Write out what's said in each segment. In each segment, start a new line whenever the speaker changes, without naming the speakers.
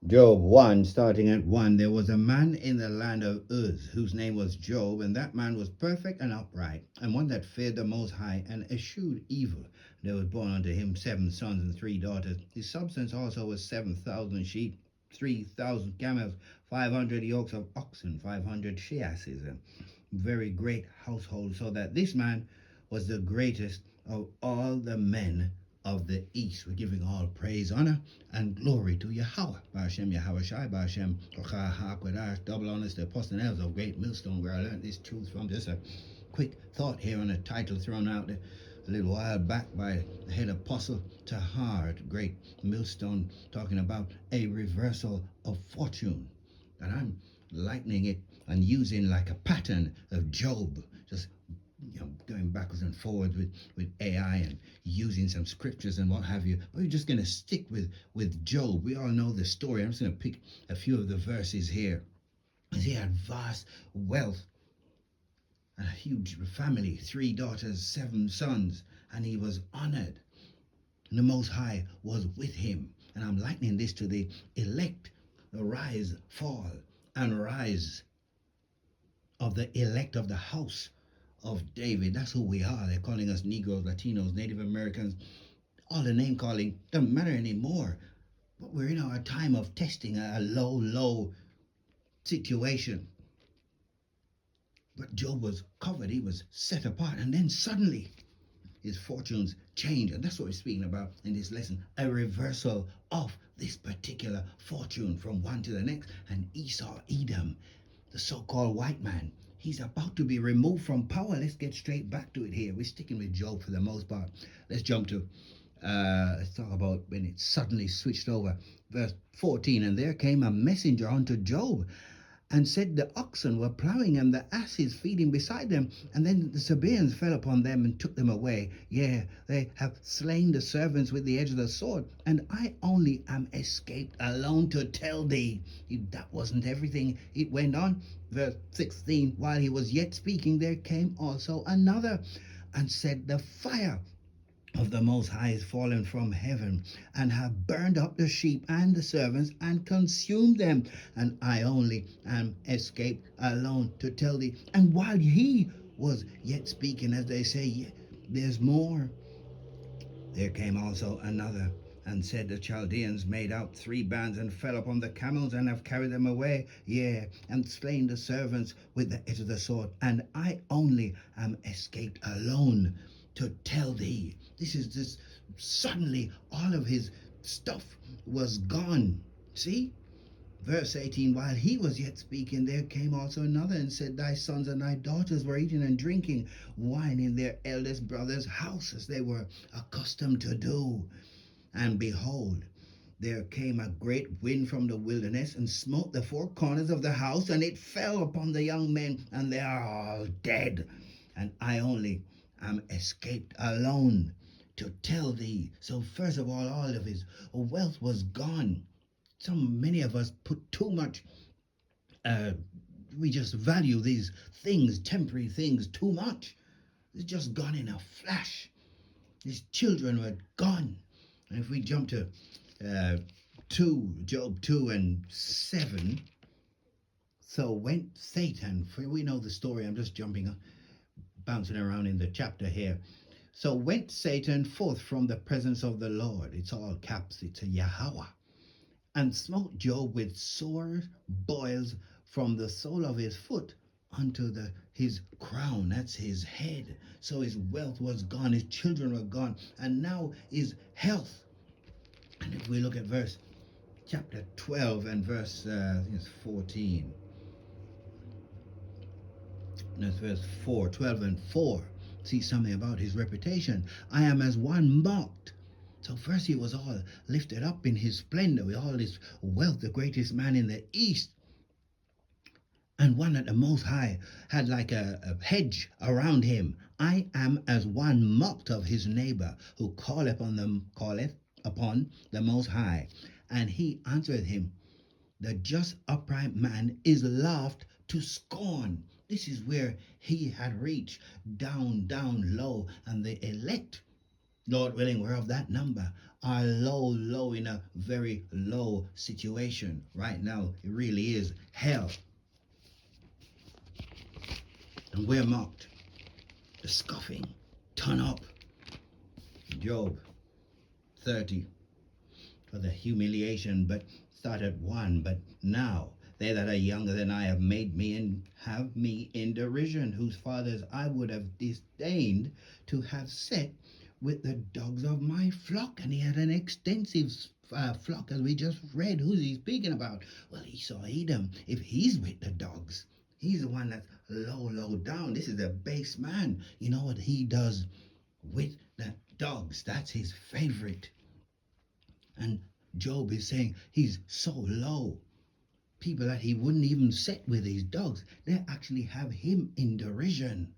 Job 1, starting at 1. There was a man in the land of Uz, whose name was Job, and that man was perfect and upright, and one that feared the Most High, and eschewed evil. There was born unto him 7 sons and 3 daughters. His substance also was 7,000 sheep, 3,000 camels, 500 yokes of oxen, 500 she asses, a very great household, so that this man was the greatest of all the men of the east. We're giving all praise, honor, and glory to Yahweh. Ba'ashem Yahweh Shai, Ba'ashem Kocha HaKodash, double honors the apostles of great millstone, where I learned this truth from. Just a quick thought here on a title thrown out a little while back by the head apostle Tahar, great millstone, talking about a reversal of fortune. And I'm lightening it and using like a pattern of Job, just going backwards and forwards with AI and using some scriptures and what have you. But we're just going to stick with Job. We all know the story. I'm just going to pick a few of the verses here. As he had vast wealth, a huge family, 3 daughters, 7 sons, and he was honored. And the Most High was with him. And I'm likening this to the elect, the rise, fall, and rise of the elect of the house of David. That's who we are. They're calling us Negroes, Latinos, Native Americans. All the name calling doesn't matter anymore. But we're in our time of testing, a low situation. But Job was covered, he was set apart, and then suddenly his fortunes changed. And that's what we're speaking about in this lesson, a reversal of this particular fortune from one to the next. And Esau, Edom, the so-called white man, he's about to be removed from power. Let's get straight back to it here. We're sticking with Job for the most part. Let's jump to let's talk about when it suddenly switched over. Verse 14, and there came a messenger unto Job and said the oxen were plowing and the asses feeding beside them, and then the Sabaeans fell upon them and took them away. Yeah, they have slain the servants with the edge of the sword, and I only am escaped alone to tell thee. That wasn't everything. It went on. Verse 16, while he was yet speaking, there came also another and said, the fire of the Most High is fallen from heaven, and have burned up the sheep and the servants, and consumed them. And I only am escaped alone to tell thee. And while he was yet speaking, as they say, there's more, there came also another and said, the Chaldeans made out 3 bands and fell upon the camels and have carried them away, yea, and slain the servants with the edge of the sword. And I only am escaped alone to tell thee. This is just suddenly all of his stuff was gone. See? Verse 18, while he was yet speaking, there came also another and said, thy sons and thy daughters were eating and drinking wine in their eldest brother's house, as they were accustomed to do. And behold, there came a great wind from the wilderness and smote the 4 corners of the house, and it fell upon the young men, and they are all dead. And I only am escaped alone to tell thee. So first of all of his wealth was gone. Many of us put too much, we just value these things, temporary things, too much. It's just gone in a flash. His children were gone. And if we jump to Job 2 and 7, so went Satan, for we know the story, I'm just bouncing around in the chapter here. So went Satan forth from the presence of the Lord. It's all caps, it's a Yahweh. And smote Job with sore boils from the sole of his foot unto his crown. That's his head. So his wealth was gone, his children were gone, and now his health. And if we look at chapter 12 and verse I think it's 14. That's verse 4, 12 and 4. See something about his reputation. I am as one mocked. So first he was all lifted up in his splendor with all his wealth, the greatest man in the east. And one that the Most High had like a hedge around him. I am as one mocked of his neighbor, who calleth upon the Most High. And he answered him, the just upright man is laughed to scorn. This is where he had reached, down low, and the elect, Lord willing, we're of that number, are low in a very low situation right now. It really is hell. And we're mocked. The scoffing. Turn up. Job 30. For the humiliation, but start at 1. But now they that are younger than I have made me and have me in derision, whose fathers I would have disdained to have set with the dogs of my flock. And he had an extensive flock, as we just read. Who's he speaking about? Well, Esau, Edom. If he's with the dogs, he's the one that's low down. This is a base man. You know what he does with the dogs? That's his favorite. And Job is saying he's so low. People that he wouldn't even set with his dogs, they actually have him in derision,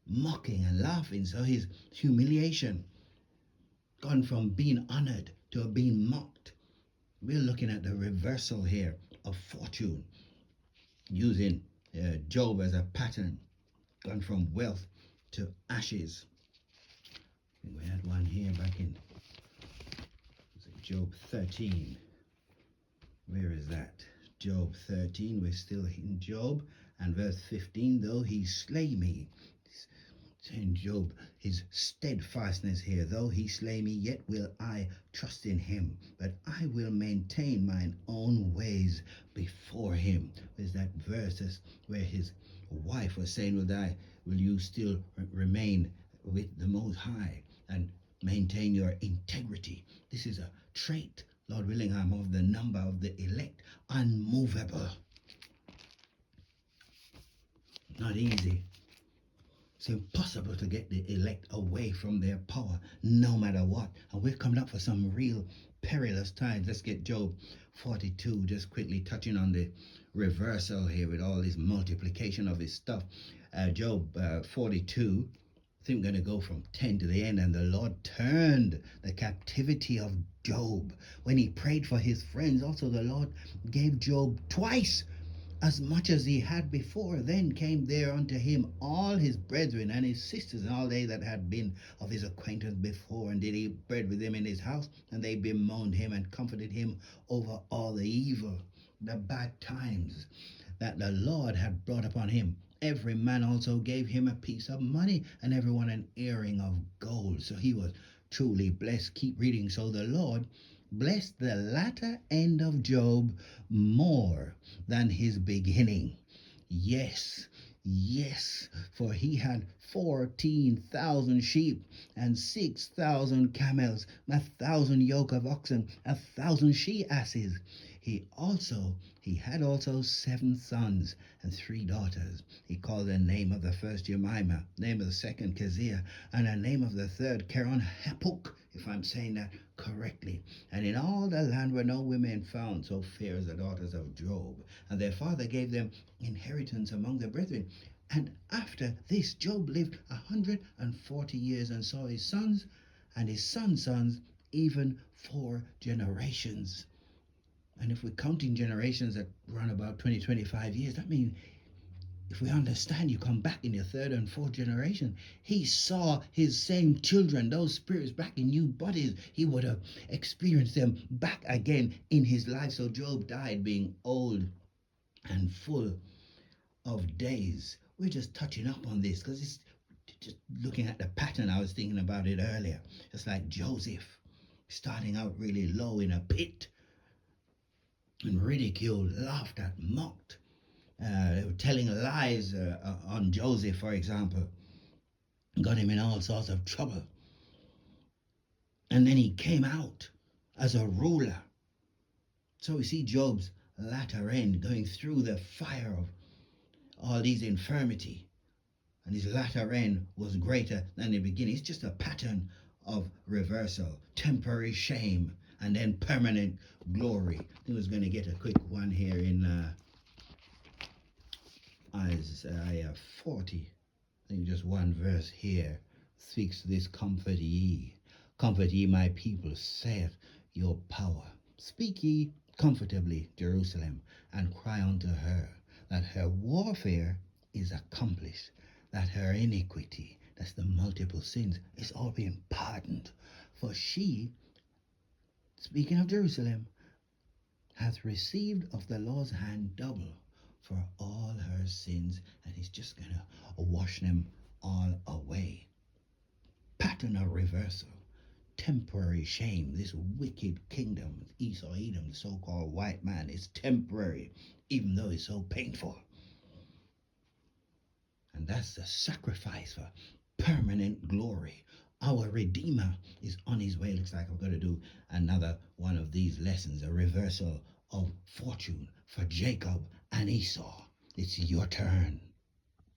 mocking and laughing. So his humiliation gone from being honored to being mocked. We're looking at the reversal here of fortune, using Job as a pattern, gone from wealth to ashes. We had one here back in Job 13. Where is that? Job 13. We're still in Job. And verse 15, though he slay me. Saying Job, his steadfastness here, though he slay me, yet will I trust in him. But I will maintain mine own ways before him. There's that verse where his wife was saying, will you still remain with the Most High and maintain your integrity? This is a trait, Lord willing, I'm of the number of the elect, unmovable. Not easy. It's impossible to get the elect away from their power, no matter what. And we're coming up for some real perilous times. Let's get Job 42, just quickly touching on the reversal here with all this multiplication of his stuff. Job 42, I think we're going to go from 10 to the end. And the Lord turned the captivity of Job. When he prayed for his friends, also the Lord gave Job twice as much as he had before. Then came there unto him all his brethren and his sisters, and all they that had been of his acquaintance before, and did eat bread with him in his house. And they bemoaned him and comforted him over all the evil, the bad times that the Lord had brought upon him. Every man also gave him a piece of money, and everyone an earring of gold. So he was truly blessed. Keep reading. So the Lord blessed the latter end of Job more than his beginning. Yes, for he had 14,000 sheep and 6,000 camels, 1,000 yoke of oxen, 1,000 she asses. He had also 7 sons and 3 daughters. He called the name of the first Jemima, name of the second Keziah, and the name of the third Keron Hapuk, if I'm saying that correctly. And in all the land were no women found so fair as the daughters of Job. And their father gave them inheritance among the brethren. And after this Job lived 140 years, and saw his sons and his sons' sons, even 4 generations. And if we're counting generations that run about 20-25 years, that means if we understand, you come back in your 3rd and 4th generation, he saw his same children, those spirits, back in new bodies. He would have experienced them back again in his life. So Job died being old and full of days. We're just touching up on this because it's just looking at the pattern. I was thinking about it earlier. Just like Joseph, starting out really low in a pit, and ridiculed, laughed at, mocked. They were telling lies on Joseph, for example. Got him in all sorts of trouble. And then he came out as a ruler. So we see Job's latter end, going through the fire of all these infirmity. And his latter end was greater than the beginning. It's just a pattern of reversal, temporary shame, and then permanent glory. I think I was going to get a quick one here in Isaiah 40. I think just one verse here speaks to this. Comfort ye my people, saith your power. Speak ye comfortably, Jerusalem, and cry unto her that her warfare is accomplished, that her iniquity That's the multiple sins. It's all being pardoned. For she, speaking of Jerusalem, hath received of the Lord's hand double for all her sins, and he's just going to wash them all away. Pattern of reversal. Temporary shame. This wicked kingdom, Esau, Edom, the so-called white man, is temporary, even though it's so painful. And that's the sacrifice for permanent glory. Our Redeemer is on his way. Looks like I'm going to do another one of these lessons, a reversal of fortune for Jacob and Esau. It's your turn.